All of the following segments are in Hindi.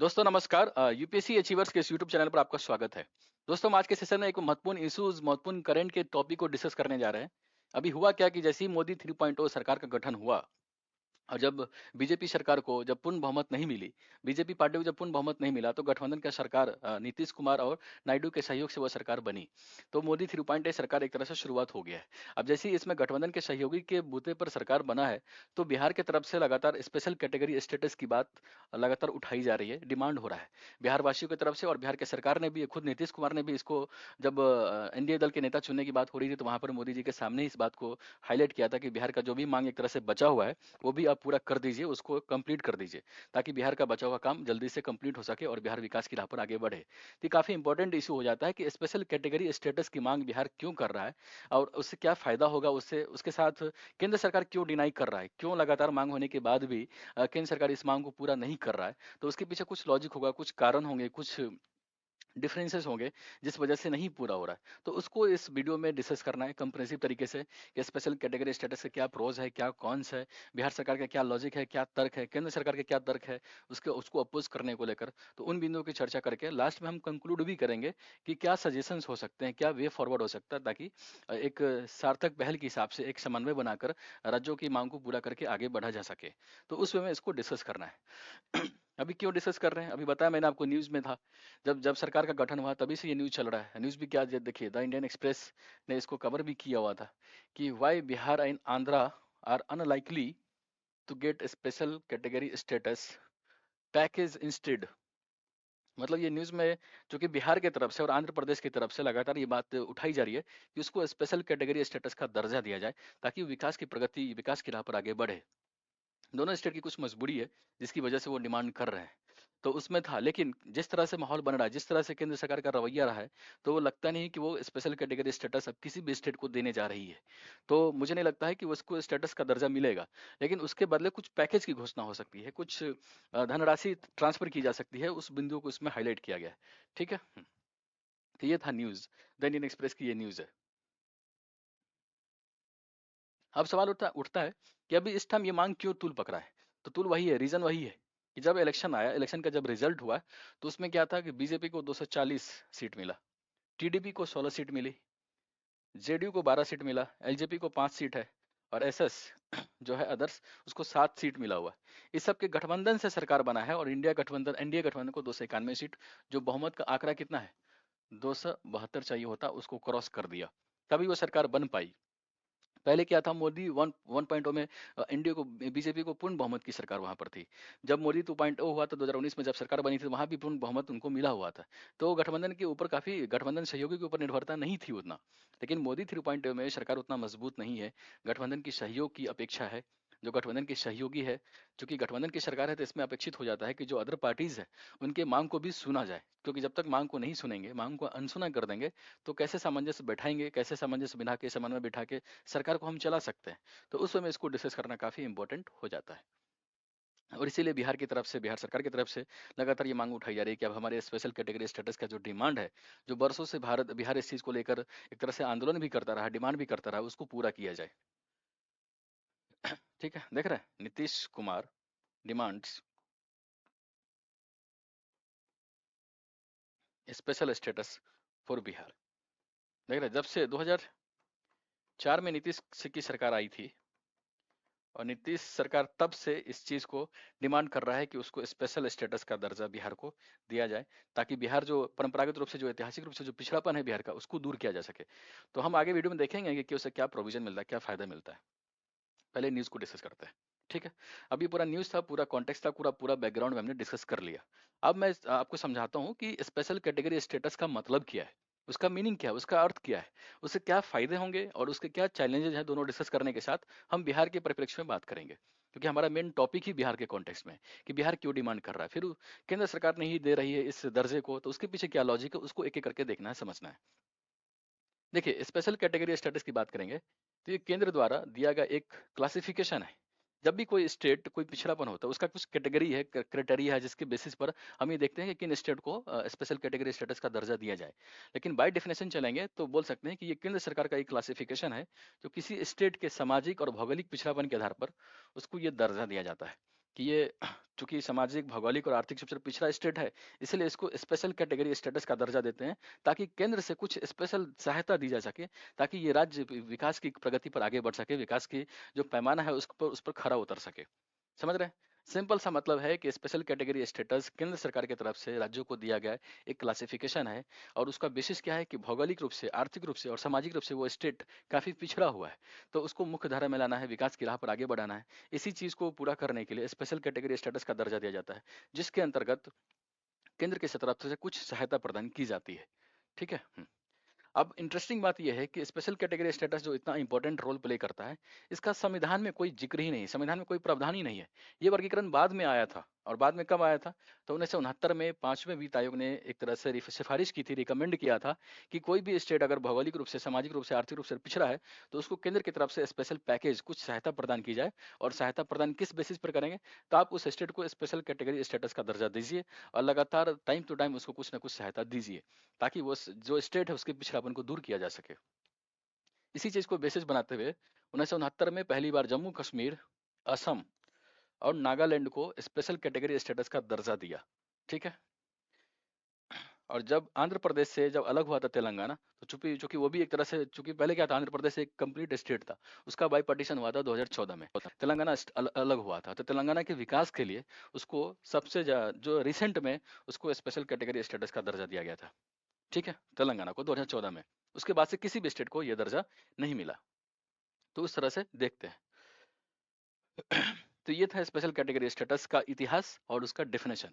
दोस्तों नमस्कार। यूपीएससी अचीवर्स के इस यूट्यूब चैनल पर आपका स्वागत है। दोस्तों हम आज के सेशन में एक महत्वपूर्ण इश्यूज महत्वपूर्ण करंट के टॉपिक को डिस्कस करने जा रहे हैं। अभी हुआ क्या कि जैसे ही मोदी 3.0 सरकार का गठन हुआ और जब बीजेपी सरकार को जब पूर्ण बहुमत नहीं मिली, बीजेपी पार्टी को जब पूर्ण बहुमत नहीं मिला तो गठबंधन का सरकार नीतीश कुमार और नायडू के सहयोग से वह सरकार बनी। तो मोदी 3.0 सरकार एक तरह से शुरुआत हो गया है। अब जैसे ही इसमें गठबंधन के सहयोगी के बूते पर सरकार बना है, तो बिहार की तरफ से लगातार स्पेशल कैटेगरी स्टेटस की बात लगातार उठाई जा रही है, डिमांड हो रहा है बिहार वासियों की तरफ से। और बिहार के सरकार ने भी, खुद नीतीश कुमार ने भी इसको, जब एनडीए दल के नेता चुनने की बात हो रही थी तो वहां पर मोदी जी के सामने इस बात को हाईलाइट किया था कि बिहार का जो भी मांग एक तरह से बचा हुआ है वो भी आप पूरा कर दीजिए, उसको कंप्लीट कर दीजिए, ताकि बिहार का बचा हुआ काम जल्दी से कंप्लीट हो सके और बिहार विकास की राह पर आगे बढ़े। तो ये काफी इंपॉर्टेंट इशू हो जाता है कि स्पेशल कैटेगरी स्टेटस की मांग बिहार क्यों कर रहा है और उससे क्या फायदा होगा, उससे उसके साथ केंद्र सरकार क्यों डिनाई कर रहा है, क्यों लगातार मांग होने के बाद भी केंद्र सरकार इस मांग को पूरा नहीं कर रहा है। तो उसके पीछे कुछ लॉजिक होगा, कुछ कारण होंगे, कुछ डिफरेंसेस होंगे जिस वजह से नहीं पूरा हो रहा है। तो उसको इस वीडियो में डिस्कस करना है कंप्रेहेंसिव तरीके से कि स्पेशल कैटेगरी स्टेटस के क्या प्रोज है, क्या कॉन्स है, बिहार सरकार का क्या लॉजिक है, क्या तर्क है, केंद्र सरकार के क्या तर्क है, उसके उसको अपोज करने को लेकर। तो उन बिंदुओं की चर्चा करके लास्ट में हम कंक्लूड भी करेंगे कि क्या सजेशंस हो सकते हैं, क्या वे फॉरवर्ड हो सकता है, ताकि एक सार्थक पहल के हिसाब से एक समन्वय बनाकर राज्यों की मांग को पूरा करके आगे बढ़ा जा सके। तो उस वे में इसको डिस्कस करना है। अभी क्यों डिस्कस कर रहे हैं, अभी बताया मैंने आपको, न्यूज में था। जब जब सरकार का गठन हुआ तभी से ये न्यूज चल रहा है। न्यूज भी क्या, देखिए द इंडियन एक्सप्रेस ने इसको कवर भी किया हुआ था कि why Bihar and Andhra are unlikely to get special category status package instead. मतलब ये न्यूज में, जो कि बिहार की तरफ से और आंध्र प्रदेश की तरफ से लगातार ये बात उठाई जा रही है कि उसको स्पेशल कैटेगरी स्टेटस का दर्जा दिया जाए, ताकि विकास की प्रगति, विकास की राह पर आगे बढ़े। दोनों स्टेट की कुछ मजबूरी है जिसकी वजह से वो डिमांड कर रहे हैं। तो उसमें था, लेकिन जिस तरह से माहौल बन रहा है, जिस तरह से केंद्र सरकार का रवैया रहा है, तो वो लगता नहीं कि वो स्पेशल कैटेगरी स्टेटस अब किसी भी स्टेट को देने जा रही है। तो मुझे नहीं लगता है कि उसको स्टेटस का दर्जा मिलेगा, लेकिन उसके बदले कुछ पैकेज की घोषणा हो सकती है, कुछ धनराशि ट्रांसफर की जा सकती है। उस बिंदु को इसमें हाईलाइट किया गया है। ठीक है। तो ये था न्यूज, द इंडियन एक्सप्रेस की ये न्यूज है। अब सवाल उठता उठता है कि अभी इस टाइम ये मांग क्यों तूल पकड़ा है। तो तूल वही है, रीजन वही है कि जब इलेक्शन आया, इलेक्शन का जब रिजल्ट हुआ, तो उसमें क्या था कि बीजेपी को 240 सीट मिला, टीडीपी को 16 सीट मिली, जेडीयू को 12 सीट मिला, एलजेपी को 5 सीट है, और एसएस जो है अदर्स, उसको 7 सीट मिला हुआ है। इस सब के गठबंधन से सरकार बना है, और इंडिया गठबंधन, एनडीए गठबंधन को 291 सीट, जो बहुमत का आंकड़ा कितना है, 272 चाहिए होता, उसको क्रॉस कर दिया, तभी वो सरकार बन पाई। पहले क्या था, मोदी 1.0 में एनडीए को, बीजेपी को पूर्ण बहुमत की सरकार वहां पर थी। जब मोदी 2.0 हुआ तो 2019 में जब सरकार बनी थी, तो वहां भी पूर्ण बहुमत उनको मिला हुआ था। तो गठबंधन के ऊपर काफी, गठबंधन सहयोगी के ऊपर निर्भरता नहीं थी उतना। लेकिन मोदी 3.0 में सरकार उतना मजबूत नहीं है, गठबंधन की सहयोग की अपेक्षा है। जो गठबंधन की सहयोगी है, चूंकि गठबंधन की सरकार है, तो इसमें अपेक्षित हो जाता है कि जो अदर पार्टीज है उनके मांग को भी सुना जाए, क्योंकि जब तक मांग को नहीं सुनेंगे, मांग को अनसुना कर देंगे, तो कैसे सामंजस्य बैठाएंगे, कैसे सामंजस्य बिठा के, समन्वय बिठा के सरकार को हम चला सकते हैं। तो उस समय इसको डिस्कस करना काफी इंपॉर्टेंट हो जाता है। और इसीलिए बिहार की तरफ से, बिहार सरकार की तरफ से लगातार ये मांग उठाई जा रही है कि अब हमारे स्पेशल कैटेगरी स्टेटस का जो डिमांड है, जो बरसों से भारत, बिहार इस चीज को लेकर एक तरह से आंदोलन भी करता रहा, डिमांड भी करता रहा, उसको पूरा किया जाए। ठीक है, देख रहे हैं, Nitish Kumar demands special status for Bihar. देख रहे हैं, जब से 2004 में नीतीश की सरकार आई थी, और नीतीश सरकार तब से इस चीज को डिमांड कर रहा है कि उसको स्पेशल स्टेटस का दर्जा बिहार को दिया जाए, ताकि बिहार जो परंपरागत रूप से, जो ऐतिहासिक रूप से जो पिछड़ापन है बिहार का, उसको दूर किया जा सके। तो हम आगे वीडियो में देखेंगे कि उससे क्या प्रोविजन मिलता है, क्या फायदा मिलता है। पहले न्यूज को डिस्कस करते हैं। ठीक है। अभी पूरा न्यूज था, पूरा कॉन्टेक्स्ट था, पूरा पूरा बैकग्राउंड में हमने डिस्कस कर लिया। अब मैं आपको समझाता हूँ कि स्पेशल कैटेगरी स्टेटस का मतलब क्या है, उसका मीनिंग क्या है, उसका अर्थ क्या है, उससे क्या फायदे होंगे और उसके क्या चैलेंजेस हैं, दोनों डिस्कस करने के साथ हम बिहार के परिप्रेक्ष्य में बात करेंगे, क्योंकि हमारा मेन टॉपिक ही बिहार के कॉन्टेक्स्ट में है कि बिहार क्यों डिमांड कर रहा है, फिर केंद्र सरकार नहीं दे रही है इस दर्जे को, तो उसके पीछे क्या लॉजिक है, उसको एक एक करके देखना है, समझना है। देखिए, स्पेशल कैटेगरी स्टेटस की बात करेंगे तो ये केंद्र द्वारा दिया गया एक क्लासिफिकेशन है। जब भी कोई स्टेट, कोई पिछड़ापन होता है, उसका कुछ कैटेगरी है, क्राइटेरिया है, जिसके बेसिस पर हम ये देखते हैं कि किन स्टेट को स्पेशल कैटेगरी स्टेटस का दर्जा दिया जाए। लेकिन बाय डेफिनेशन चलेंगे तो बोल सकते हैं कि ये केंद्र सरकार का एक क्लासिफिकेशन है, जो किसी स्टेट के सामाजिक और भौगोलिक पिछड़ापन के आधार पर उसको ये दर्जा दिया जाता है। कि ये चूंकि सामाजिक, भौगोलिक और आर्थिक रूप से पिछड़ा स्टेट है, इसलिए इसको स्पेशल कैटेगरी स्टेटस का दर्जा देते हैं, ताकि केंद्र से कुछ स्पेशल सहायता दी जा सके, ताकि ये राज्य विकास की प्रगति पर आगे बढ़ सके, विकास की जो पैमाना है उस पर खरा उतर सके। समझ रहे हैं? सिंपल सा मतलब है कि स्पेशल कैटेगरी स्टेटस केंद्र सरकार की तरफ से राज्यों को दिया गया एक क्लासिफिकेशन है, और उसका बेसिस क्या है कि भौगोलिक रूप से, आर्थिक रूप से और सामाजिक रूप से वो स्टेट काफी पिछड़ा हुआ है, तो उसको मुख्य धारा में लाना है, विकास की राह पर आगे बढ़ाना है। इसी चीज को पूरा करने के लिए स्पेशल कैटेगरी स्टेटस का दर्जा दिया जाता है, जिसके अंतर्गत केंद्र की तरफ से कुछ सहायता प्रदान की जाती है। ठीक है। अब इंटरेस्टिंग बात यह है कि स्पेशल कैटेगरी स्टेटस जो इतना इंपॉर्टेंट रोल प्ले करता है, इसका संविधान में कोई जिक्र ही नहीं है, संविधान में कोई प्रावधान ही नहीं है। ये वर्गीकरण बाद में आया था, और बाद में कब आया था? तो 1969 में 5वें वित्त आयोग ने एक तरह से सिफारिश की थी, रिकमेंड किया था कि कोई भी स्टेट अगर भौगोलिक रूप से, सामाजिक रूप से, आर्थिक रूप से पिछड़ा है, तो उसको केंद्र की तरफ से स्पेशल पैकेज, कुछ सहायता प्रदान की जाए। और सहायता प्रदान किस बेसिस पर करेंगे? तो आप उस स्टेट को स्पेशल कैटेगरी स्टेटस का दर्जा दीजिए, और लगातार टाइम टू टाइम उसको कुछ ना कुछ सहायता दीजिए, ताकि वो जो स्टेट है उसके पिछड़ापन को दूर किया जा सके। इसी चीज को बेसिस बनाते हुए 1969 में पहली बार जम्मू कश्मीर, असम और नागालैंड को स्पेशल कैटेगरी स्टेटस का दर्जा दिया। ठीक है। और जब आंध्र प्रदेश से जब अलग हुआ था तेलंगाना, तो चूंकि चूंकि वो भी एक तरह से, चूंकि पहले क्या था, आंध्र प्रदेश एक कंप्लीट स्टेट था, उसका बाई पार्टीशन हुआ था 2014 में, तेलंगाना अलग हुआ था, तो तेलंगाना के विकास के लिए उसको सबसे जो रिसेंट में उसको स्पेशल कैटेगरी स्टेटस का दर्जा दिया गया था। ठीक है, तेलंगाना को 2014 में। उसके बाद से किसी भी स्टेट को यह दर्जा नहीं मिला। तो उस तरह से देखते हैं। तो ये था स्पेशल कैटेगरी स्टेटस का इतिहास और उसका डेफिनेशन।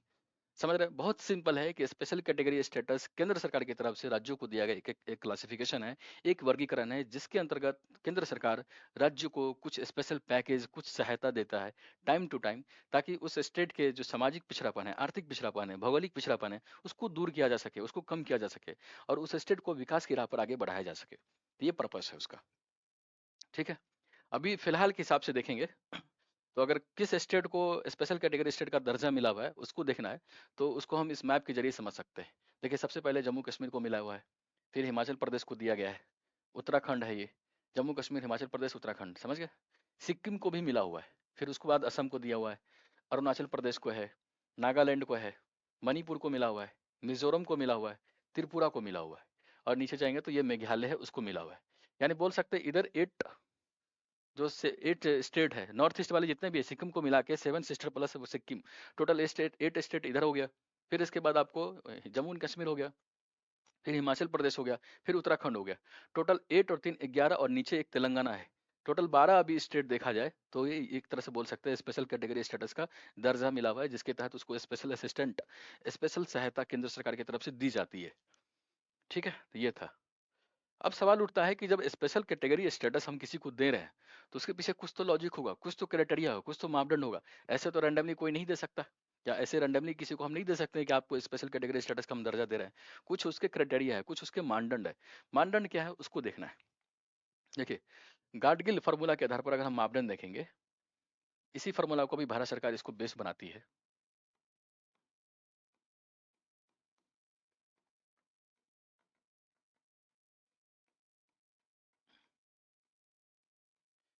समझ रहे हैं? बहुत सिंपल है कि स्पेशल कैटेगरी स्टेटस केंद्र सरकार की तरफ से राज्यों को दिया गया एक क्लासिफिकेशन है, एक वर्गीकरण है, जिसके अंतर्गत केंद्र सरकार राज्य को कुछ स्पेशल पैकेज, कुछ सहायता देता है टाइम टू टाइम, ताकि उस स्टेट के जो सामाजिक पिछड़ापन है, आर्थिक पिछड़ापन है, भौगोलिक पिछड़ापन है, उसको दूर किया जा सके, उसको कम किया जा सके, और उस स्टेट को विकास की राह पर आगे बढ़ाया जा सके। तो ये पर्पस है उसका। ठीक है। अभी फिलहाल के हिसाब से देखेंगे, तो अगर किस स्टेट को स्पेशल कैटेगरी स्टेट का दर्जा मिला हुआ है उसको देखना है, तो उसको हम इस मैप के जरिए समझ सकते हैं। देखिए, सबसे पहले जम्मू कश्मीर को मिला हुआ है, फिर हिमाचल प्रदेश को दिया गया है, उत्तराखंड है ये, जम्मू कश्मीर, हिमाचल प्रदेश, उत्तराखंड, समझ गए? सिक्किम को भी मिला हुआ है, फिर उसके बाद असम को दिया हुआ है, अरुणाचल प्रदेश को है, नागालैंड को है, मणिपुर को मिला हुआ है, मिजोरम को मिला हुआ है, त्रिपुरा को मिला हुआ है, और नीचे जाएंगे तो ये मेघालय है, उसको मिला हुआ है। यानी बोल सकते हैं इधर 8 स्टेट है, नॉर्थ ईस्ट वाले जितने भी है, सिक्किम को मिला के 7 sister plus Sikkim, total 8 state इधर हो गया। फिर इसके बाद आपको जम्मू एंड कश्मीर हो गया, फिर हिमाचल प्रदेश हो गया, फिर उत्तराखंड हो गया। टोटल 8 और 3 11, और नीचे एक तेलंगाना है। टोटल 12 अभी स्टेट देखा जाए तो ये एक तरह से बोल सकते हैं स्पेशल कैटेगरी स्टेटस का दर्जा मिला हुआ है, जिसके तहत उसको स्पेशल असिस्टेंट, स्पेशल सहायता केंद्र सरकार की तरफ से दी जाती है। ठीक है, तो ये था। अब सवाल उठता है कि जब स्पेशल कैटेगरी स्टेटस हम किसी को दे रहे हैं, तो उसके पीछे कुछ तो लॉजिक होगा, कुछ तो क्राइटेरिया होगा, कुछ तो मापदंड होगा। ऐसे तो रैंडमली कोई नहीं दे सकता, या ऐसे रैंडमली किसी को हम नहीं दे सकते कि आपको स्पेशल कैटेगरी स्टेटस का हम दर्जा दे रहे हैं। कुछ उसके क्राइटेरिया है, कुछ उसके मानदंड है। मानदंड क्या है उसको देखना है। देखिए, गाडगिल फार्मूला के आधार पर अगर हम मापदंड देखेंगे, इसी फार्मूला को भी भारत सरकार इसको बेस बनाती है।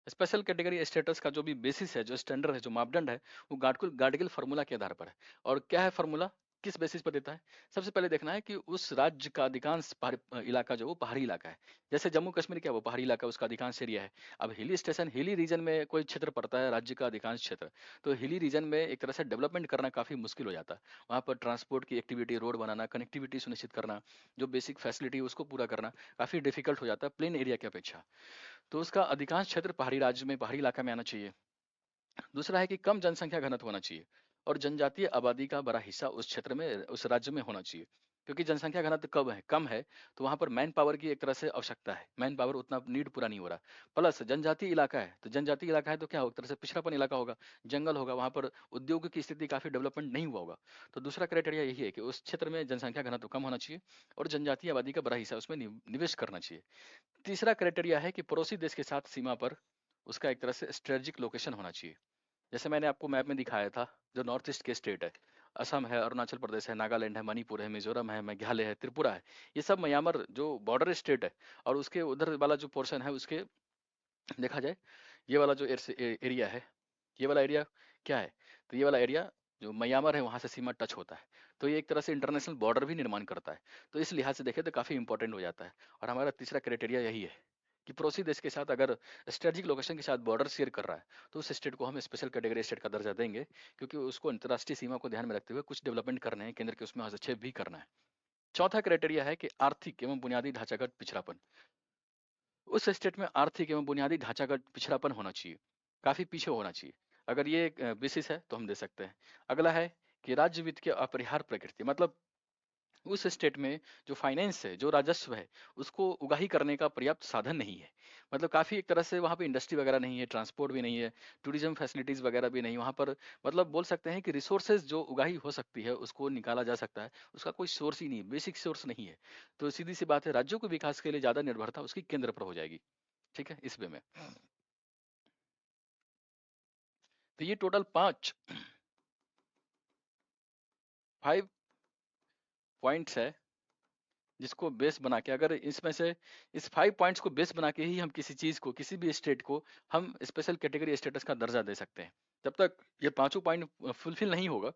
स्पेशल कैटेगरी स्टेटस का जो भी बेसिस है, जो स्टैंडर्ड है, जो मापदंड है, वो गाडगिल फार्मूला के आधार पर है। और क्या है फार्मूला, किस बेसिस पर देता है? सबसे पहले देखना है कि उस राज्य का अधिकांश इलाका जो वो पहाड़ी इलाका है। जैसे जम्मू कश्मीर क्या, वो पहाड़ी इलाका, उसका अधिकांश एरिया है। अब हिली स्टेशन, हिली रीजन में कोई क्षेत्र पड़ता है, राज्य का अधिकांश क्षेत्र, तो हिली रीजन में एक तरह से डेवलपमेंट करना काफी मुश्किल हो जाता है। वहाँ पर ट्रांसपोर्ट की एक्टिविटी, रोड बनाना, कनेक्टिविटी सुनिश्चित करना, जो बेसिक फैसिलिटी उसको पूरा करना काफी डिफिकल्ट हो जाता है प्लेन एरिया की अपेक्षा। तो उसका अधिकांश क्षेत्र पहाड़ी राज्य में, पहाड़ी इलाका में आना चाहिए। दूसरा है कि कम जनसंख्या घनत्व होना चाहिए, और जनजातीय आबादी का बड़ा हिस्सा उस क्षेत्र में, उस राज्य में होना चाहिए। क्योंकि जनसंख्या घनत्व कम है, तो वहां पर मैन पावर की एक तरह से आवश्यकता है, मैन पावर उतना नीड पूरा नहीं हो रहा। प्लस जनजातीय इलाका है, तो जनजातीय इलाका है तो क्या होगा, एक तरह से पिछड़ापन इलाका होगा, जंगल होगा, वहां पर उद्योग की स्थिति काफी डेवलपमेंट नहीं हुआ होगा। तो दूसरा क्राइटेरिया यही है कि उस क्षेत्र में जनसंख्या घनत्व कम होना चाहिए, और जनजातीय आबादी का बड़ा हिस्सा उसमें निवेश करना चाहिए। तीसरा क्राइटेरिया है कि पड़ोसी देश के साथ सीमा पर उसका एक तरह से स्ट्रेटेजिक लोकेशन होना चाहिए। जैसे मैंने आपको मैप में दिखाया था, जो नॉर्थ ईस्ट के स्टेट है, असम है, अरुणाचल प्रदेश है, नागालैंड है, मणिपुर है, मिजोरम है, मेघालय है, त्रिपुरा है, ये सब म्यांमार जो बॉर्डर स्टेट है, और उसके उधर वाला जो पोर्शन है उसके देखा जाए, ये वाला जो एरिया है, ये वाला एरिया क्या है? तो ये वाला एरिया जो म्यांमार है वहाँ से सीमा टच होता है, तो ये एक तरह से इंटरनेशनल बॉर्डर भी निर्माण करता है। तो इस लिहाज से देखें तो काफ़ी इंपॉर्टेंट हो जाता है। और हमारा तीसरा क्राइटेरिया यही है कि पड़ोसी देश के साथ अगर स्ट्रेटेजिक लोकेशन के साथ बॉर्डर शेयर कर रहा है तो उस स्टेट को हम स्पेशल कैटेगरी स्टेट का दर्जा देंगे, क्योंकि उसको अंतर्राष्ट्रीय सीमा को ध्यान में रखते हुए कुछ डेवलपमेंट करने हैं, केंद्र के उसमें हस्तक्षेप भी करना है। चौथा क्राइटेरिया है कि आर्थिक एवं बुनियादी ढांचागत पिछड़ापन। उस स्टेट में आर्थिक एवं बुनियादी ढांचागत पिछड़ापन होना चाहिए, काफी पीछे होना चाहिए। अगर ये बेसिस है तो हम दे सकते हैं। अगला है कि राज्य वित्त की अपरिहार्य प्रकृति, मतलब उस स्टेट में जो फाइनेंस है, जो राजस्व है, उसको उगाही करने का पर्याप्त साधन नहीं है। मतलब काफी एक तरह से वहाँ पे इंडस्ट्री वगैरह नहीं है, ट्रांसपोर्ट भी नहीं है, टूरिज्म फैसिलिटीज वगैरह भी नहीं वहाँ पर। मतलब बोल सकते हैं कि रिसोर्सेज जो उगाही हो सकती है उसको निकाला जा सकता है, उसका कोई सोर्स ही नहीं है, बेसिक सोर्स नहीं है। तो सीधी सी बात है, राज्यों के विकास के लिए ज्यादा निर्भरता उसकी केंद्र पर हो जाएगी। ठीक है, इस वे में। तो ये टोटल 5 पॉइंट्स है जिसको बेस बना के, अगर इसमें से इस 5 पॉइंट्स को बेस बना के ही हम किसी चीज को, किसी भी स्टेट को हम स्पेशल कैटेगरी स्टेटस का दर्जा दे सकते हैं। जब तक ये पांचों पॉइंट फुलफिल नहीं होगा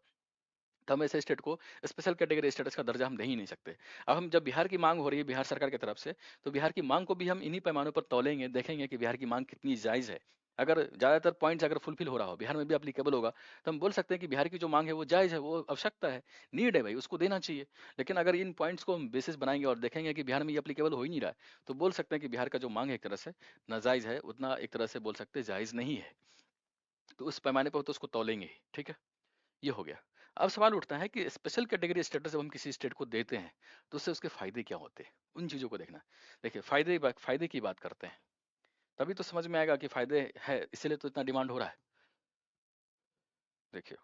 तो हम ऐसे स्टेट को स्पेशल कैटेगरी स्टेटस का दर्जा हम दे ही नहीं सकते। अब हम जब बिहार की मांग हो रही है बिहार सरकार की तरफ से, तो बिहार की मांग को भी हम इन्हीं पैमानों पर तौलेंगे, देखेंगे कि बिहार की मांग कितनी जायज है। अगर ज्यादातर पॉइंट्स अगर फुलफिल हो रहा हो, बिहार में भी एप्लीकेबल होगा, तो हम बोल सकते हैं कि बिहार की जो मांग है वो जायज है, वो आवश्यकता है, नीड है भाई, उसको देना चाहिए। लेकिन अगर इन पॉइंट्स को हम बेसिस बनाएंगे और देखेंगे कि बिहार में ये एप्लीकेबल हो ही नहीं रहा है, तो बोल सकते हैं कि बिहार का जो मांग है एक तरह से नाजायज है, उतना एक तरह से बोल सकते हैं जायज नहीं है। तो उस पैमाने पर तो उसको तौलेंगे ही। ठीक है, ये हो गया। अब सवाल उठता है कि स्पेशल कैटेगरी स्टेटस जब हम किसी स्टेट को देते हैं तो उससे उसके फायदे क्या होते हैं, उन चीजों को देखना। देखिए, फायदे की बात करते हैं, तभी तो समझ में आएगा कि फायदे है, इसीलिए तो इतना डिमांड हो रहा है। देखिए,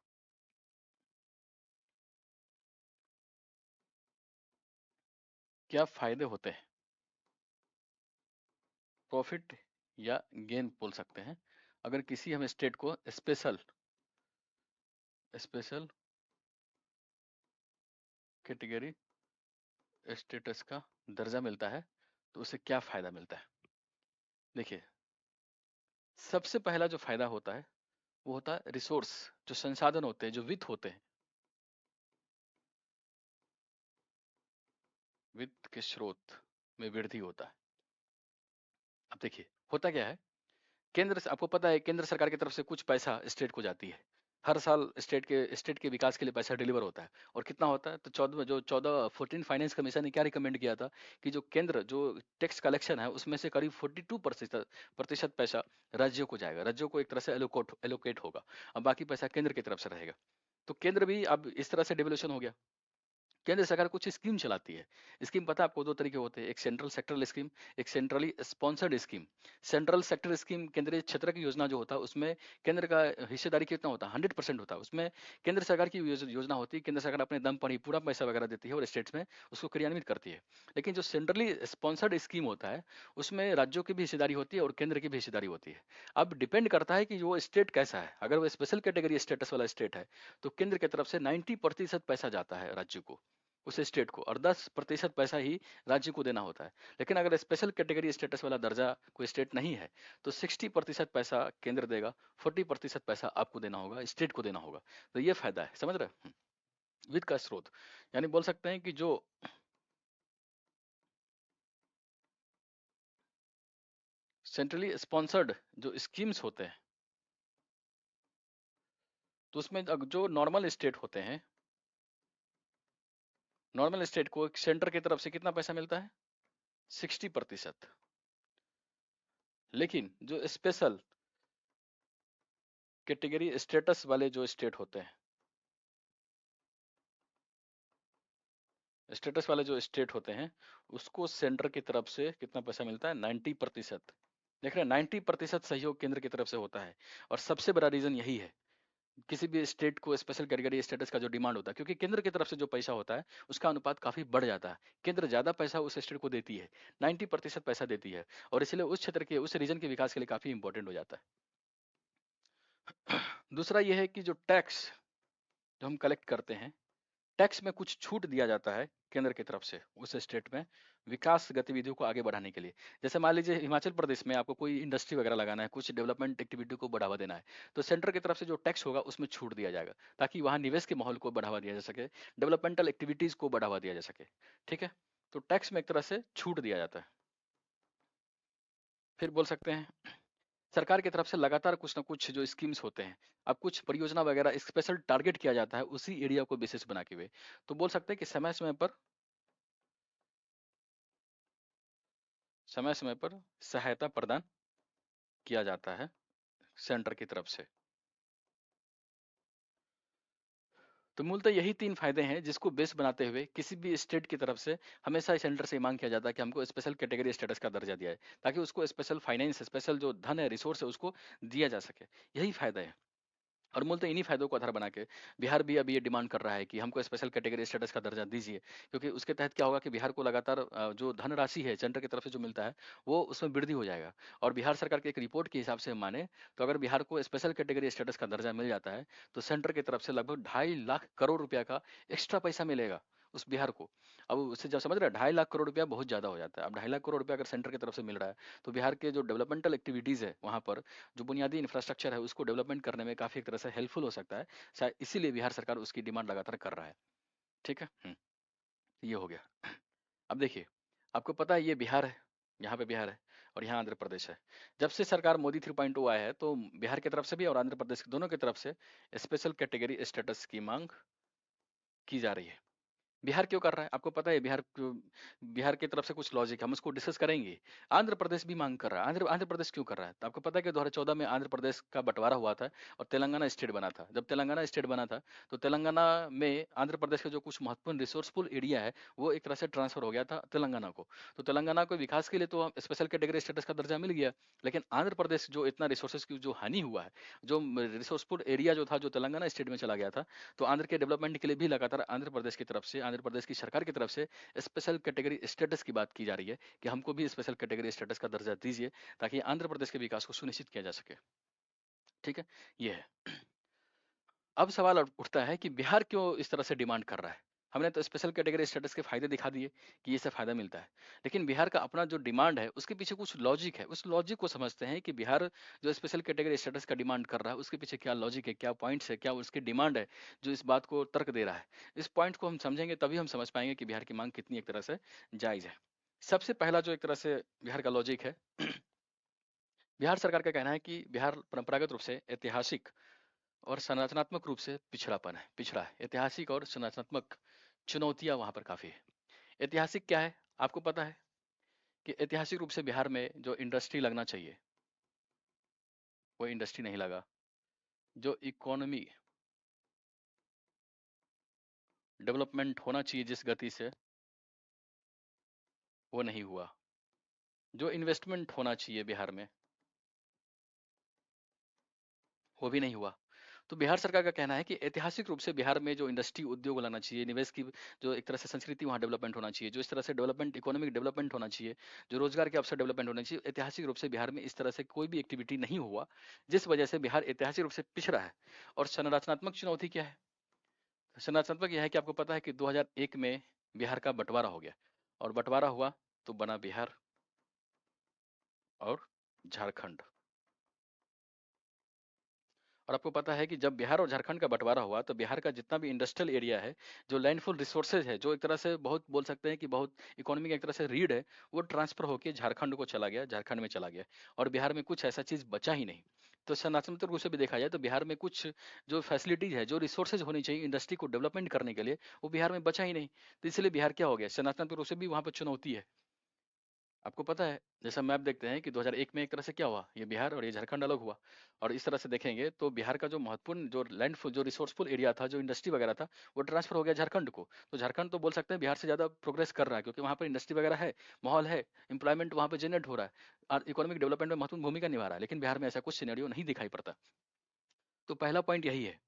क्या फायदे होते हैं, प्रॉफिट या गेन बोल सकते हैं, अगर किसी हम स्टेट को स्पेशल स्पेशल कैटेगरी स्टेटस का दर्जा मिलता है तो उसे क्या फायदा मिलता है। देखिए, सबसे पहला जो फायदा होता है वो होता है रिसोर्स, जो संसाधन होते हैं, जो वित्त होते हैं, वित्त के स्रोत में वृद्धि होता है। अब देखिए, होता क्या है, केंद्र से आपको पता है केंद्र सरकार की तरफ से कुछ पैसा स्टेट को जाती है। हर साल स्टेट के विकास के लिए पैसा डिलीवर होता है। और कितना होता है, तो 14 फाइनेंस कमीशन ने क्या रिकमेंड किया था कि जो केंद्र जो टैक्स कलेक्शन है उसमें से करीब 42% प्रतिशत पैसा राज्यों को जाएगा, राज्यों को एक तरह से एलोकेट होगा। अब बाकी पैसा केंद्र की तरफ से रहेगा। तो केंद्र भी अब इस तरह से डेवल्यूशन हो गया। केंद्र सरकार कुछ स्कीम चलाती है। स्कीम पता है आपको, दो तरीके होते हैं, एक सेंट्रल सेक्टरल स्कीम, एक centrally sponsored scheme. Central sector scheme केंद्रीय क्षेत्र की योजना जो होता है उसमें केंद्र का हिस्सेदारी कितना होता है, 100% होता है। उसमें केंद्र सरकार की योजना होती है, केंद्र सरकार अपने दम पर ही पूरा पैसा वगैरह देती है और स्टेट्स में उसको क्रियान्वित करती है। लेकिन जो सेंट्रली स्पॉन्सर्ड स्कीम होता है उसमें राज्यों की भी हिस्सेदारी होती है और केंद्र की भी हिस्सेदारी होती है। अब डिपेंड करता है कि वो स्टेट कैसा है। अगर वो स्पेशल कैटेगरी स्टेटस वाला स्टेट है तो केंद्र की तरफ से 90% पैसा जाता है राज्य को, उस स्टेट को, और 10% पैसा ही राज्य को देना होता है। लेकिन अगर स्पेशल कैटेगरी स्टेटस वाला दर्जा कोई स्टेट नहीं है तो 60% पैसा केंद्र देगा, 40% पैसा आपको देना होगा, स्टेट को देना होगा। तो ये फायदा है, समझ रहे हैं। वित्त का स्रोत, यानी बोल सकते हैं कि जो सेंट्रली स्पॉन्सर्ड जो स्कीम्स होते हैं, तो उसमें जो नॉर्मल स्टेट होते हैं, नॉर्मल स्टेट को सेंटर की तरफ से कितना पैसा मिलता है, 60%। लेकिन जो स्पेशल कैटेगरी स्टेटस वाले जो स्टेट होते हैं, स्टेटस वाले जो स्टेट होते हैं, उसको सेंटर की तरफ से कितना पैसा मिलता है, 90%। देख रहे हैं, 90% सहयोग केंद्र की तरफ से होता है। और सबसे बड़ा रीजन यही है, किसी भी स्टेट को स्पेशल कैटेगरी स्टेटस का जो डिमांड होता है, क्योंकि केंद्र की तरफ से जो पैसा होता है उसका अनुपात काफी बढ़ जाता है। केंद्र ज्यादा पैसा उस स्टेट को देती है, 90% पैसा देती है, और इसलिए उस क्षेत्र के, उस रीजन के विकास के लिए काफी इंपॉर्टेंट हो जाता है। दूसरा यह है कि जो टैक्स जो हम कलेक्ट करते हैं, टैक्स में कुछ छूट दिया जाता है केंद्र की तरफ से उस स्टेट में विकास गतिविधियों को आगे बढ़ाने के लिए। जैसे मान लीजिए हिमाचल प्रदेश में आपको कोई इंडस्ट्री वगैरह लगाना है, कुछ डेवलपमेंट एक्टिविटी को बढ़ावा देना है, तो सेंटर की तरफ से जो टैक्स होगा उसमें छूट दिया जाएगा, ताकि वहाँ निवेश के माहौल को बढ़ावा दिया जा सके, डेवलपमेंटल एक्टिविटीज को बढ़ावा दिया जा सके। ठीक है, तो टैक्स में एक तरह से छूट दिया जाता है। फिर बोल सकते हैं सरकार की तरफ से लगातार कुछ ना कुछ जो स्कीम्स होते हैं, अब कुछ परियोजना वगैरह स्पेशल टारगेट किया जाता है उसी एरिया को बेसिस बना के हुए, तो बोल सकते हैं कि समय समय पर सहायता प्रदान किया जाता है सेंटर की तरफ से। तो मूलतः यही तीन फायदे हैं जिसको बेस बनाते हुए किसी भी स्टेट की तरफ से हमेशा इस सेंटर से मांग किया जाता है कि हमको स्पेशल कैटेगरी स्टेटस का दर्जा दिया है, ताकि उसको स्पेशल फाइनेंस, स्पेशल जो धन है, रिसोर्स है, उसको दिया जा सके। यही फायदा है। और मूलतः इन्हीं फायदों को आधार बना के बिहार भी अभी ये डिमांड कर रहा है कि हमको स्पेशल कैटेगरी स्टेटस का दर्जा दीजिए, क्योंकि उसके तहत क्या होगा कि बिहार को लगातार जो धनराशि है सेंटर की तरफ से जो मिलता है वो उसमें वृद्धि हो जाएगा। और बिहार सरकार की एक रिपोर्ट के हिसाब से हम माने तो अगर बिहार को स्पेशल कैटेगरी स्टेटस का दर्जा मिल जाता है तो सेंटर की तरफ से लगभग 2.5 लाख करोड़ रुपया का एक्स्ट्रा पैसा मिलेगा उस बिहार को। अब उससे जब समझ रहे हैं 2.5 लाख करोड़ रुपया बहुत ज्यादा हो जाता है। अब 2.5 लाख करोड़ रुपया अगर सेंटर की तरफ से मिल रहा है तो बिहार के जो डेवलपमेंटल एक्टिविटीज है वहां पर जो बुनियादी इंफ्रास्ट्रक्चर है उसको डेवलपमेंट करने में काफी एक तरह से हेल्पफुल हो सकता है। शायद इसीलिए बिहार सरकार उसकी डिमांड लगातार कर रहा है। ठीक है। ये हो गया। अब देखिए, आपको पता है ये बिहार है, यहाँ पे बिहार है और यहाँ आंध्र प्रदेश है। जब से सरकार मोदी 3.0 आया है तो बिहार की तरफ से भी और आंध्र प्रदेश के दोनों की तरफ से स्पेशल कैटेगरी स्टेटस की मांग की जा रही है। बिहार क्यों कर रहा है? आपको पता है बिहार क्यों? बिहार की तरफ से कुछ लॉजिक हम उसको डिस्कस करेंगे। आंध्र प्रदेश भी मांग कर रहा है। आंध्र आंध्र प्रदेश क्यों कर रहा है? तो आपको पता है कि 2014 में आंध्र प्रदेश का बंटवारा हुआ था और तेलंगाना स्टेट बना था। जब तेलंगाना स्टेट बना था तो तेलंगाना में आंध्र प्रदेश के जो कुछ महत्वपूर्ण रिसोर्सफुल एरिया है वो एक तरह से ट्रांसफर हो गया था तेलंगाना को। तो तेलंगाना को विकास के लिए तो स्पेशल कैटेगरी स्टेटस का दर्जा मिल गया, लेकिन आंध्र प्रदेश जो इतना रिसोर्सेज की जो हानि हुआ है, जो रिसोर्सफुल एरिया जो था जो तेलंगाना स्टेट में चला गया था, तो आंध्र के डेवलपमेंट के लिए भी लगातार आंध्र प्रदेश की तरफ से, आंध्र प्रदेश की सरकार की तरफ से स्पेशल कैटेगरी स्टेटस की बात की जा रही है कि हमको भी स्पेशल कैटेगरी स्टेटस का दर्जा दीजिए, ताकि आंध्र प्रदेश के विकास को सुनिश्चित किया जा सके। ठीक है, ये है। अब सवाल उठता है कि बिहार क्यों इस तरह से डिमांड कर रहा है? हमने तो स्पेशल कैटेगरी स्टेटस के फायदे दिखा दिए कि ये से फायदा मिलता है, लेकिन बिहार का अपना जो डिमांड है उसके पीछे कुछ लॉजिक है। उस लॉजिक को समझते हैं कि बिहार जो स्पेशल कैटेगरी स्टेटस का डिमांड कर रहा है उसके पीछे क्या लॉजिक है, क्या पॉइंट्स है, क्या उसकी डिमांड है जो इस बात को तर्क दे रहा है। इस पॉइंट को हम समझेंगे तभी हम समझ पाएंगे कि बिहार की मांग कितनी एक तरह से जायज है। सबसे पहला जो एक तरह से बिहार का लॉजिक है, बिहार सरकार का कहना है कि बिहार परंपरागत रूप से ऐतिहासिक और संरचनात्मक रूप से पिछड़ा है। ऐतिहासिक और संरचनात्मक चुनौतियां वहां पर काफी है। ऐतिहासिक क्या है? आपको पता है कि ऐतिहासिक रूप से बिहार में जो इंडस्ट्री लगना चाहिए वो इंडस्ट्री नहीं लगा। जो इकोनॉमी डेवलपमेंट होना चाहिए जिस गति से, वो नहीं हुआ। जो इन्वेस्टमेंट होना चाहिए बिहार में वो भी नहीं हुआ। तो बिहार सरकार का कहना है कि ऐतिहासिक रूप से बिहार में जो इंडस्ट्री उद्योग लगना चाहिए, निवेश की जो एक तरह से संस्कृति वहाँ डेवलपमेंट होना चाहिए, जो इस तरह से डेवलपमेंट, इकोनॉमिक डेवलपमेंट होना चाहिए, जो रोजगार के अवसर डेवलपमेंट होना चाहिए, ऐतिहासिक रूप से बिहार में इस तरह से कोई भी एक्टिविटी नहीं हुआ, जिस वजह से बिहार ऐतिहासिक रूप से पिछड़ा है। और संरचनात्मक चुनौती क्या है? संरचनात्मक यह है कि आपको पता है कि 2001 में बिहार का बंटवारा हो गया और बंटवारा हुआ तो बना बिहार और झारखंड। और आपको पता है कि जब बिहार और झारखंड का बंटवारा हुआ तो बिहार का जितना भी इंडस्ट्रियल एरिया है, जो लैंडफुल रिसोर्सेज है, जो एक तरह से बहुत बोल सकते हैं कि बहुत इकोनॉमी का एक तरह से रीढ़ है, वो ट्रांसफर होकर झारखंड को चला गया, झारखंड में चला गया। और बिहार में कुछ ऐसा चीज बचा ही नहीं। तो संरचनात्मक रूप से भी देखा जाए तो बिहार में कुछ जो फैसिलिटीज है, जो रिसोर्सेज होनी चाहिए इंडस्ट्री को डेवलपमेंट करने के लिए, वो बिहार में बचा ही नहीं। तो इसलिए बिहार क्या हो गया, संरचनात्मक रूप से भी वहां पर चुनौती है। आपको पता है जैसा मैप देखते हैं कि 2001 में एक तरह से क्या हुआ, ये बिहार और ये झारखंड अलग हुआ। और इस तरह से देखेंगे तो बिहार का जो महत्वपूर्ण जो लैंडफुल जो रिसोर्सफुल एरिया था, जो इंडस्ट्री वगैरह था, वो ट्रांसफर हो गया झारखंड को। तो झारखंड तो बोल सकते हैं बिहार से ज्यादा प्रोग्रेस कर रहा है, क्योंकि वहाँ पर इंडस्ट्री वगैरह है, माहौल है, इंप्लॉयमेंट वहाँ पे जनरेट हो रहा है और इकोनॉमिक डेवलपमेंट में महत्वपूर्ण भूमिका निभा रहा है। लेकिन बिहार में ऐसा कुछ सिनेरियो नहीं दिखाई पड़ता। तो पहला पॉइंट यही है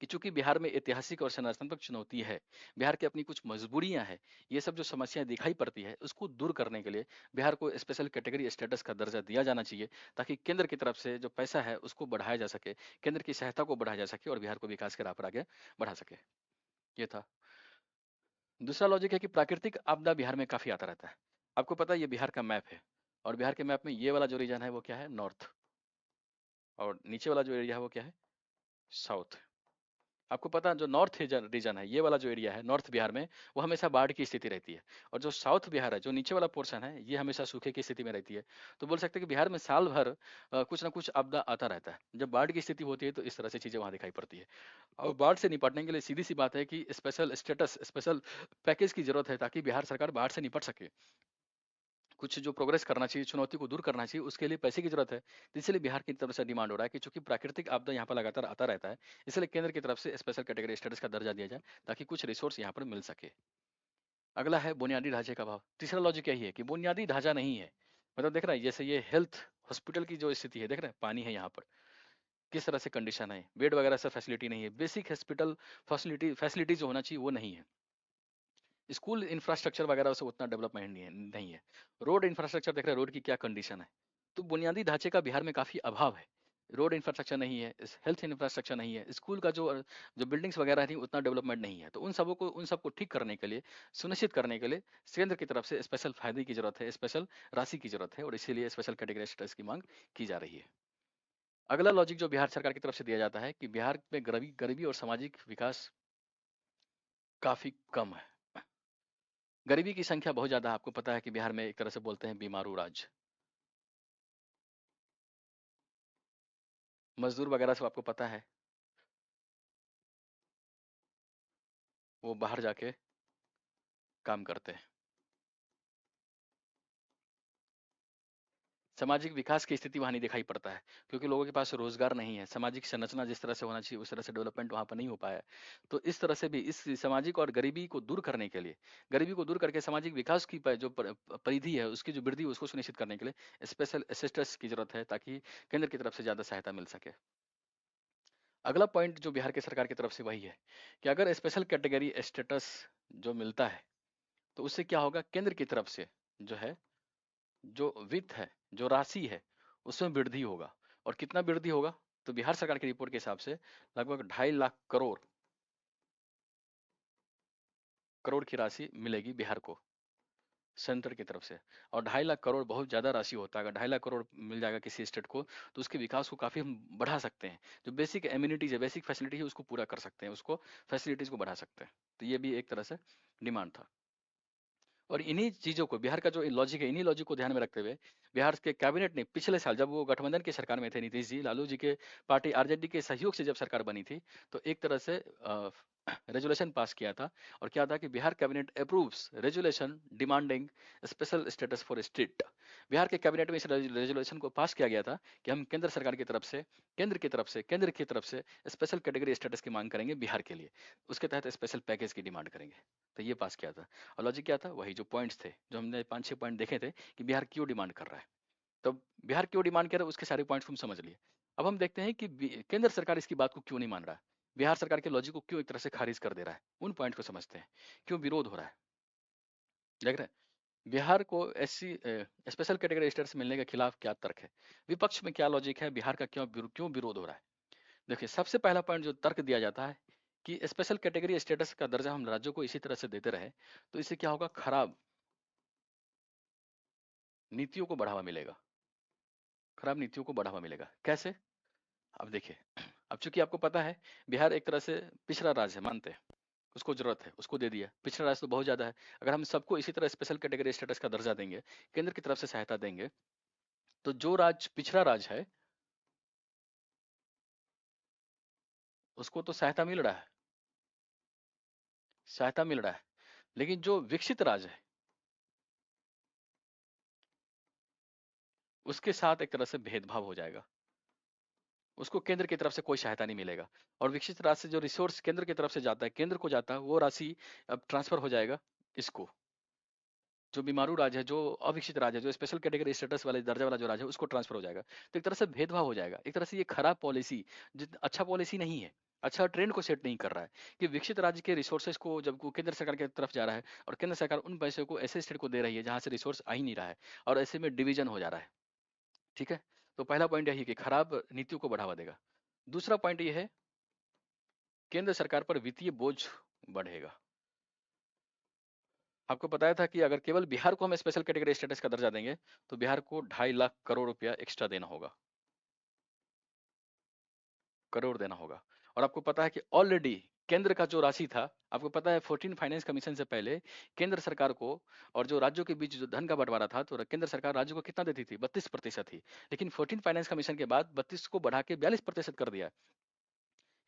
कि चूंकि बिहार में ऐतिहासिक और संरचनात्मक चुनौती है, बिहार की अपनी कुछ मजबूरियां हैं, ये सब जो समस्याएं दिखाई पड़ती है उसको दूर करने के लिए बिहार को स्पेशल कैटेगरी स्टेटस का दर्जा दिया जाना चाहिए, ताकि केंद्र की तरफ से जो पैसा है उसको बढ़ाया जा सके, केंद्र की सहायता को बढ़ाया जा सके और बिहार को विकास के राह पर आगे बढ़ा सके। ये था। दूसरा लॉजिक है कि प्राकृतिक आपदा बिहार में काफ़ी आता रहता है। आपको पता है ये बिहार का मैप है और बिहार के मैप में ये वाला जो रीजन है वो क्या है? नॉर्थ। और नीचे वाला जो एरिया है वो क्या है? साउथ। आपको पता है जो नॉर्थ रीजन रीजन है, ये वाला जो एरिया है नॉर्थ बिहार में, वो हमेशा बाढ़ की स्थिति रहती है। और जो साउथ बिहार है, जो नीचे वाला पोर्शन है, ये हमेशा सूखे की स्थिति में रहती है। तो बोल सकते हैं कि बिहार में साल भर कुछ ना कुछ आपदा आता रहता है। जब बाढ़ की स्थिति होती है तो इस तरह से चीज़ें वहाँ दिखाई पड़ती है। और बाढ़ से निपटने के लिए सीधी सी बात है कि स्पेशल स्टेटस, स्पेशल पैकेज की जरूरत है ताकि बिहार सरकार बाढ़ से निपट सके। कुछ जो प्रोग्रेस करना चाहिए, चुनौती को दूर करना चाहिए, उसके लिए पैसे की जरूरत है। तो इसलिए बिहार की तरफ से डिमांड हो रहा है कि चूंकि प्राकृतिक आपदा यहाँ पर लगातार आता रहता है, इसलिए केंद्र की तरफ से स्पेशल कैटेगरी स्टेटस का दर्जा दिया जाए ताकि कुछ रिसोर्स यहाँ पर मिल सके। अगला है बुनियादी ढांचे का अभाव। तीसरा लॉजिक यही है कि बुनियादी ढांचा नहीं है। मतलब देख रहा है जैसे ये हेल्थ हॉस्पिटल की जो स्थिति है, देख रहे हैं पानी है यहाँ पर, किस तरह से कंडीशन है, बेड वगैरह सब फैसिलिटी नहीं है, बेसिक हॉस्पिटल फैसिलिटी जो होना चाहिए वो नहीं है। स्कूल इंफ्रास्ट्रक्चर वगैरह से उतना डेवलपमेंट नहीं है। रोड इंफ्रास्ट्रक्चर देख रहे हैं, रोड की क्या कंडीशन है। तो बुनियादी ढांचे का बिहार में काफ़ी अभाव है। रोड इंफ्रास्ट्रक्चर नहीं है, हेल्थ इंफ्रास्ट्रक्चर नहीं है, स्कूल का जो बिल्डिंग्स वगैरह थी उतना डेवलपमेंट नहीं है। तो उन सबको ठीक करने के लिए, सुनिश्चित करने के लिए केंद्र की तरफ से स्पेशल फायदे की जरूरत है, स्पेशल राशि की जरूरत है और इसीलिए स्पेशल कैटेगरी स्टेटस की मांग की जा रही है। अगला लॉजिक जो बिहार सरकार की तरफ से दिया जाता है कि बिहार में गरीबी गरीबी और सामाजिक विकास काफ़ी कम है। गरीबी की संख्या बहुत ज़्यादा है। आपको पता है कि बिहार में एक तरह से बोलते हैं बीमारू राज्य। मजदूर वगैरह सब आपको पता है, वो बाहर जाके काम करते हैं। सामाजिक विकास की स्थिति वहाँ नहीं दिखाई पड़ता है क्योंकि लोगों के पास रोजगार नहीं है। सामाजिक संरचना जिस तरह से होना चाहिए उस तरह से डेवलपमेंट वहाँ पर नहीं हो पाया है। तो इस तरह से भी इस सामाजिक और गरीबी को दूर करने के लिए, गरीबी को दूर करके सामाजिक विकास की जो परिधि है उसकी जो वृद्धि उसको सुनिश्चित करने के लिए स्पेशल असिस्टेंस की जरूरत है ताकि केंद्र की तरफ से ज़्यादा सहायता मिल सके। अगला पॉइंट जो बिहार के सरकार की तरफ से वही है कि अगर स्पेशल कैटेगरी स्टेटस जो मिलता है तो उससे क्या होगा, केंद्र की तरफ से जो है, जो वित्त है, जो राशि है, उसमें वृद्धि होगा। और कितना वृद्धि होगा, तो बिहार सरकार की रिपोर्ट के हिसाब से लगभग 2.5 लाख करोड़ की राशि मिलेगी बिहार को सेंटर की तरफ से। और 2.5 लाख करोड़ बहुत ज़्यादा राशि होता है। अगर 2.5 लाख करोड़ मिल जाएगा किसी स्टेट को तो उसके विकास को काफ़ी हम बढ़ा सकते हैं। जो बेसिक एम्यूनिटीज है, बेसिक फैसिलिटी है, उसको पूरा कर सकते हैं, उसको फैसिलिटीज को बढ़ा सकते हैं। तो ये भी एक तरह से डिमांड था। और इन्हीं चीज़ों को, बिहार का जो लॉजिक है, इन्हीं लॉजिक को ध्यान में रखते हुए बिहार के कैबिनेट ने पिछले साल जब वो गठबंधन की सरकार में थे, नीतीश जी, लालू जी के पार्टी आरजेडी के सहयोग से जब सरकार बनी थी, तो एक तरह से रेजुलेशन पास किया था। और क्या था कि Bihar cabinet approves resolution demanding special status for state. Bihar के कैबिनेट में इस रेजुलेशन को पास किया गया था कि हम केंद्र सरकार की तरफ से, केंद्र की तरफ से स्पेशल कैटेगरी स्टेटस की मांग करेंगे बिहार के लिए। उसके तहत स्पेशल पैकेज की डिमांड करेंगे। तो ये पास किया था। और लॉजिक क्या था, वही जो पॉइंट्स थे, जो हमने 5-6 पॉइंट देखे थे कि बिहार क्यों डिमांड कर रहा है। तो बिहार क्यों डिमांड कर रहा है उसके सारे पॉइंट्स हम समझ लिए। अब हम देखते हैं कि केंद्र सरकार इसकी बात को क्यों नहीं मान रहा है, बिहार सरकार के लॉजिक को क्यों एक तरह से खारिज कर दे रहा है। उन पॉइंट को समझते हैं, क्यों विरोध हो रहा है। देख रहे हैं बिहार को एससी स्पेशल कैटेगरी स्टेटस मिलने के खिलाफ क्या तर्क है, विपक्ष में क्या लॉजिक है, बिहार का क्यों विरोध हो रहा है। देखिए सबसे पहला पॉइंट जो तर्क दिया जाता है कि स्पेशल कैटेगरी स्टेटस का दर्जा हम राज्यों को इसी तरह से देते रहे तो इससे क्या होगा, खराब नीतियों को बढ़ावा मिलेगा। खराब नीतियों को बढ़ावा मिलेगा कैसे, अब देखिए अब चूंकि आपको पता है बिहार एक तरह से पिछड़ा राज्य है, मानते हैं, उसको जरूरत है, उसको दे दिया। पिछड़ा राज्य तो बहुत ज्यादा है। अगर हम सबको इसी तरह स्पेशल कैटेगरी स्टेटस का दर्जा देंगे, केंद्र की तरफ से सहायता देंगे, तो जो राज्य पिछड़ा राज्य है उसको तो सहायता मिल रहा है, सहायता मिल रहा है। लेकिन जो विकसित राज्य है उसके साथ एक तरह से भेदभाव हो जाएगा, उसको केंद्र की तरफ से कोई सहायता नहीं मिलेगा। और विकसित राज्य से जो रिसोर्स केंद्र की तरफ से जाता है, केंद्र को जाता है, वो राशि अब ट्रांसफर हो जाएगा इसको, जो बीमारू राज्य है, जो अविकसित राज्य है, जो स्पेशल कैटेगरी स्टेटस वाले दर्जा वाला जो राज्य है उसको ट्रांसफर हो जाएगा। तो एक तरह से भेदभाव हो जाएगा। एक तरह से ये खराब पॉलिसी, अच्छा पॉलिसी नहीं है, अच्छा ट्रेंड को सेट नहीं कर रहा है कि विकसित राज्य के रिसोर्सेज को जब वो केंद्र सरकार की तरफ जा रहा है और केंद्र सरकार उन पैसों को ऐसे स्टेट को दे रही है जहां से रिसोर्स आ ही नहीं रहा है, और ऐसे में डिवीजन हो जा रहा है। ठीक है, तो पहला पॉइंट यही कि खराब नीतियों को बढ़ावा देगा। दूसरा पॉइंट ये है, केंद्र सरकार पर वित्तीय बोझ बढ़ेगा। आपको बताया था कि अगर केवल बिहार को हम स्पेशल कैटेगरी स्टेटस का दर्जा देंगे तो बिहार को 2.5 लाख करोड़ रुपया एक्स्ट्रा देना होगा, करोड़ देना होगा। और आपको पता है कि ऑलरेडी केंद्र का जो राशि था, आपको पता है 14 फाइनेंस कमीशन से पहले केंद्र सरकार को और जो राज्यों के बीच जो धन का बंटवारा था, तो केंद्र सरकार राज्यों को कितना देती थी? 32% थी। लेकिन 14 फाइनेंस कमीशन के बाद 32 को बढ़ा के 42% कर दिया।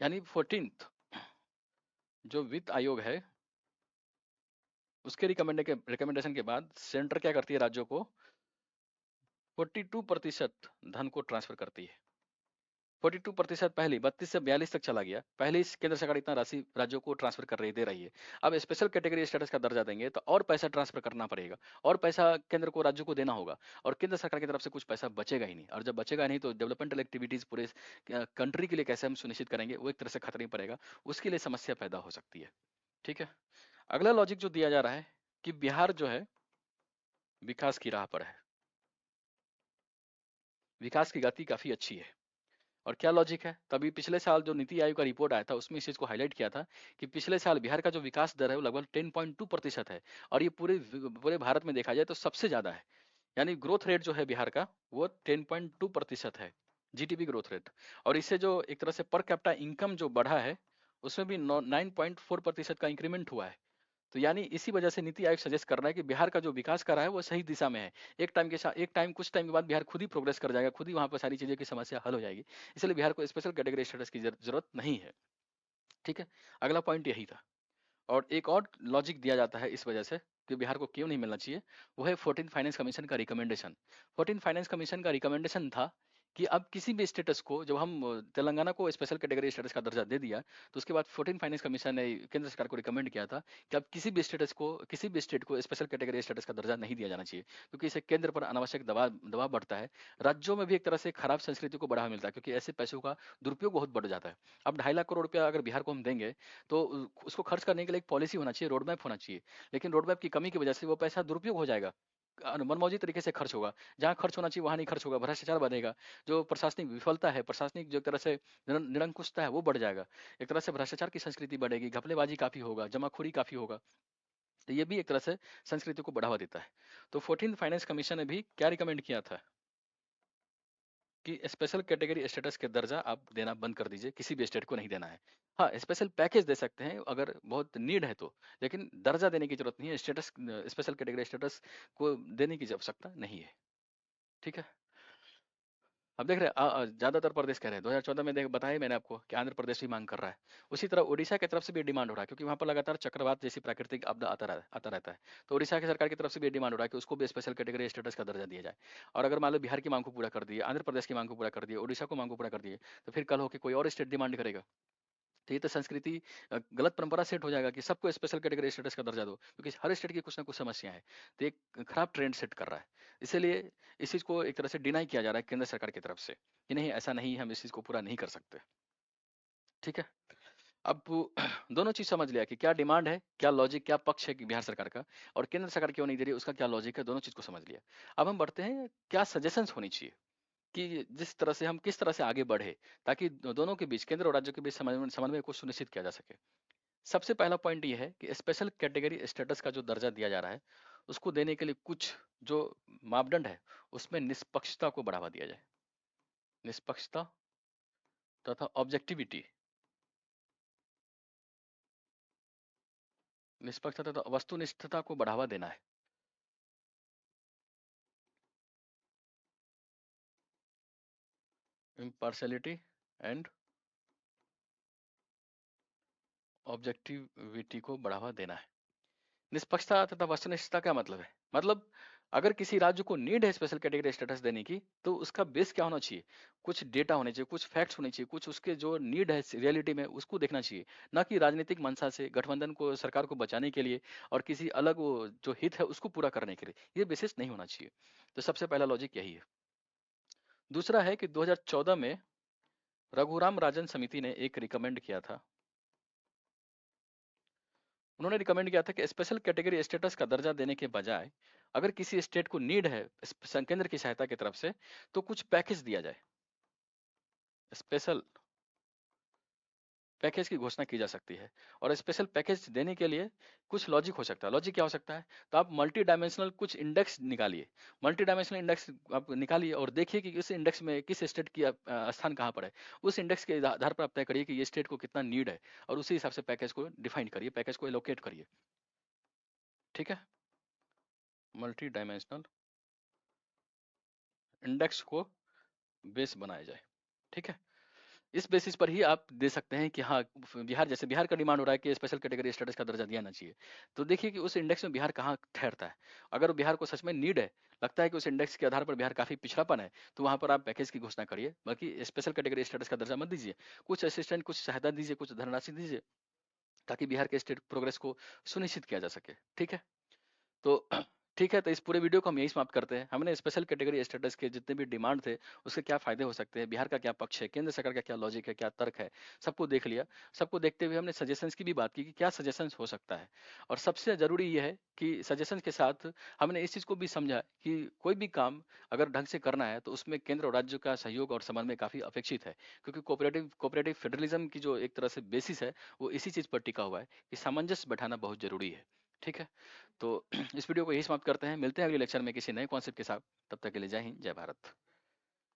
यानी 14th जो वित्त आयोग है उसके रिकमेंडेशन के बाद सेंटर क्या करती है? राज्यों को 42% धन को ट्रांसफर करती है। 42% पहले 32 से 42 तक चला गया। पहले इस केंद्र सरकार इतना राशि राज्यों को ट्रांसफर कर रही दे रही है। अब स्पेशल कैटेगरी स्टेटस का दर्जा देंगे तो और पैसा ट्रांसफर करना पड़ेगा, और पैसा केंद्र को राज्यों को देना होगा, और केंद्र सरकार की तरफ से कुछ पैसा बचेगा ही नहीं। और जब बचेगा नहीं तो डेवलपमेंटल एक्टिविटीज पूरे कंट्री के लिए कैसे हम सुनिश्चित करेंगे, वो एक तरह से खतरे में पड़ेगा, उसके लिए समस्या पैदा हो सकती है। ठीक है, अगला लॉजिक जो दिया जा रहा है कि बिहार जो है विकास की राह पर है, विकास की गति काफी अच्छी है। और क्या लॉजिक है? तभी पिछले साल जो नीति आयोग का रिपोर्ट आया था उसमें इस चीज को हाईलाइट किया था कि पिछले साल बिहार का जो विकास दर है वो लगभग 10.2% है, और ये पूरे पूरे भारत में देखा जाए तो सबसे ज्यादा है। यानी ग्रोथ रेट जो है बिहार का वो 10.2% है, जीडीपी ग्रोथ रेट। और इससे जो एक तरह से पर कैपिटा इनकम जो बढ़ा है उसमें भी 9.4% का इंक्रीमेंट हुआ है। तो यानी इसी वजह से नीति आयोग सजेस्ट कर रहा है कि बिहार का जो विकास कर रहा है वो सही दिशा में है। कुछ टाइम के बाद बिहार खुद ही प्रोग्रेस कर जाएगा, खुद ही वहां पर सारी चीजें की समस्या हल हो जाएगी। इसलिए बिहार को स्पेशल कैटेगरी स्टेटस की जरूरत नहीं है। ठीक है, अगला पॉइंट यही था। और एक और लॉजिक दिया जाता है इस वजह से कि बिहार को क्यों नहीं मिलना चाहिए, वो है 14 फाइनेंस कमीशन का रिकमेंडेशन। 14 फाइनेंस कमीशन का रिकमेंडेशन था कि अब किसी भी स्टेटस को, जब हम तेलंगाना को स्पेशल कैटेगरी स्टेटस का दर्जा दे दिया, तो उसके बाद 14 फाइनेंस कमीशन ने केंद्र सरकार को रिकमेंड किया था कि अब किसी भी स्टेट को स्पेशल कैटेगरी स्टेटस का दर्जा नहीं दिया जाना चाहिए, क्योंकि इससे केंद्र पर अनावश्यक दबाव दबाव बढ़ता है। राज्यों में भी एक तरह से खराब संस्कृति को बढ़ावा मिलता है, क्योंकि ऐसे पैसों का दुरुपयोग बहुत बढ़ जाता है। अब 2.5 लाख करोड़ रुपया अगर बिहार को हम देंगे तो उसको खर्च करने के लिए एक पॉलिसी होना चाहिए, रोड मैप होना चाहिए। लेकिन रोड मैप की कमी की वजह से वो पैसा दुरुपयोग हो जाएगा, मनमौजी तरीके से खर्च होगा। जहाँ खर्च होना चाहिए वहाँ नहीं खर्च होगा, भ्रष्टाचार बढ़ेगा। जो प्रशासनिक विफलता है, प्रशासनिक जो एक तरह से निरंकुशता है वो बढ़ जाएगा। एक तरह से भ्रष्टाचार की संस्कृति बढ़ेगी, घपलेबाजी काफी होगा, जमाखोरी काफी होगा। तो ये भी एक तरह से संस्कृति को बढ़ावा देता है। तो 14 फाइनेंस कमीशन ने भी क्या रिकमेंड किया था कि स्पेशल कैटेगरी स्टेटस के दर्जा आप देना बंद कर दीजिए, किसी भी स्टेट को नहीं देना है। हाँ, स्पेशल पैकेज दे सकते हैं अगर बहुत नीड है तो, लेकिन दर्जा देने की जरूरत नहीं है, स्टेटस स्पेशल कैटेगरी स्टेटस को देने की आवश्यकता नहीं है। ठीक है, अब देख रहे हैं ज्यादातर प्रदेश कह रहे हैं। 2014 में देख बताया मैंने आपको कि आंध्र प्रदेश भी मांग कर रहा है। उसी तरह उड़ीसा की तरफ से भी डिमांड हो रहा है, क्योंकि वहां पर लगातार चक्रवात जैसी प्राकृतिक आपदा आता रहता है। तो उड़ीसा की सरकार की तरफ से भी डिमांड हो रहा है कि उसको भी स्पेशल कैटेगरी स्टेटस का दर्जा दिया जाए। और अगर मान लो बिहार की मांग को पूरा कर दिए, आंध्र प्रदेश की मांग को पूरा कर दिए, उड़ीसा को मांग को पूरा कर दिए, तो फिर कल होकर कोई और स्टेट डिमांड करेगा। तो ये तो संस्कृति गलत परंपरा सेट हो जाएगा कि सबको स्पेशल कैटेगरी स्टेटस का दर्जा दो, क्योंकि हर स्टेट की कुछ ना कुछ समस्या है। तो एक खराब ट्रेंड सेट कर रहा है। इसलिए इस चीज को एक तरह से डिनाई किया जा रहा है केंद्र सरकार की तरफ से कि नहीं, ऐसा नहीं, हम इस चीज को पूरा नहीं कर सकते। ठीक है, अब दोनों चीज समझ लिया कि क्या डिमांड है, क्या लॉजिक, क्या पक्ष है कि बिहार सरकार का, और केंद्र सरकार क्यों नहीं दे रही, उसका क्या लॉजिक है, दोनों चीज को समझ लिया। अब हम बढ़ते हैं क्या सजेशंस होनी चाहिए कि जिस तरह से हम किस तरह से आगे बढ़े, ताकि दोनों के बीच, केंद्र और राज्यों के बीच समन्वय को सुनिश्चित किया जा सके। सबसे पहला पॉइंट ये है कि स्पेशल कैटेगरी स्टेटस का जो दर्जा दिया जा रहा है उसको देने के लिए कुछ जो मापदंड है उसमें निष्पक्षता को बढ़ावा दिया जाए। निष्पक्षता तथा ऑब्जेक्टिविटी, निष्पक्षता तथा वस्तुनिष्ठता को बढ़ावा देना है। इम्पार्शलिटी एंड ऑब्जेक्टिविटी को बढ़ावा देना है। निष्पक्षता तथा वस्तुनिष्ठता क्या मतलब है? मतलब अगर किसी राज्य को नीड है स्पेशल कैटेगरी स्टेटस देने की, तो उसका बेस क्या होना चाहिए? कुछ डेटा होने चाहिए, कुछ फैक्ट्स होने चाहिए, कुछ उसके जो नीड है रियलिटी में उसको देखना चाहिए, ना कि राजनीतिक मंशा से गठबंधन को, सरकार को बचाने के लिए और किसी अलग वो जो हित है उसको पूरा करने के लिए। ये बेसिस नहीं होना चाहिए। तो सबसे पहला लॉजिक यही है। दूसरा है कि 2014 में रघुराम राजन समिति ने एक रिकमेंड किया था। उन्होंने रिकमेंड किया था कि स्पेशल कैटेगरी स्टेटस का दर्जा देने के बजाय अगर किसी स्टेट को नीड है केंद्र की सहायता की तरफ से, तो कुछ पैकेज दिया जाए, स्पेशल पैकेज की घोषणा की जा सकती है। और स्पेशल पैकेज देने के लिए कुछ लॉजिक हो सकता है। लॉजिक क्या हो सकता है? तो आप मल्टी डायमेंशनल कुछ इंडेक्स निकालिए। मल्टी डायमेंशनल इंडेक्स आप निकालिए और देखिए कि इस इंडेक्स में किस स्टेट की स्थान कहाँ पर है। उस इंडेक्स के आधार पर आप तय करिए कि ये स्टेट को कितना नीड है और उसी हिसाब से पैकेज को डिफाइन करिए, पैकेज को एलोकेट करिए। ठीक है? मल्टी डायमेंशनल इंडेक्स को बेस बनाया जाए। ठीक है? इस बेसिस पर ही आप दे सकते हैं कि हाँ, बिहार जैसे बिहार का डिमांड हो रहा है कि स्पेशल कैटेगरी स्टेटस का दर्जा दिया ना चाहिए। तो देखिए कि उस इंडेक्स में बिहार कहाँ ठहरता है। अगर बिहार को सच में नीड है, लगता है कि उस इंडेक्स के आधार पर बिहार काफ़ी पिछड़ापन है, तो वहाँ पर आप पैकेज की घोषणा करिए। बाकी स्पेशल कैटेगरी स्टेटस का दर्जा मत दीजिए। कुछ असिस्टेंट, कुछ सहायता दीजिए, कुछ धनराशि दीजिए, ताकि बिहार के स्टेट प्रोग्रेस को सुनिश्चित किया जा सके। ठीक है? तो ठीक है, तो इस पूरे वीडियो को हम यहीं समाप्त करते हैं। हमने स्पेशल कैटेगरी स्टेटस के जितने भी डिमांड थे, उसके क्या फ़ायदे हो सकते हैं, बिहार का क्या पक्ष है, केंद्र सरकार का क्या लॉजिक है, क्या तर्क है, सबको देख लिया। सबको देखते हुए हमने सजेशंस की भी बात की कि क्या सजेशंस हो सकता है। और सबसे ज़रूरी ये है कि सजेशंस के साथ हमने इस चीज़ को भी समझा कि कोई भी काम अगर ढंग से करना है, तो उसमें केंद्र और राज्य का सहयोग और समन्वय काफ़ी अपेक्षित है। क्योंकि कोऑपरेटिव कोऑपरेटिव फेडरलिज्म की जो एक तरह से बेसिस है, वो इसी चीज़ पर टिका हुआ है कि सामंजस्य बैठाना बहुत ज़रूरी है। ठीक है? तो इस वीडियो को यही समाप्त करते हैं। मिलते हैं अगले लेक्चर में किसी नए कॉन्सेप्ट के साथ। तब तक के लिए जय हिंद, जय भारत।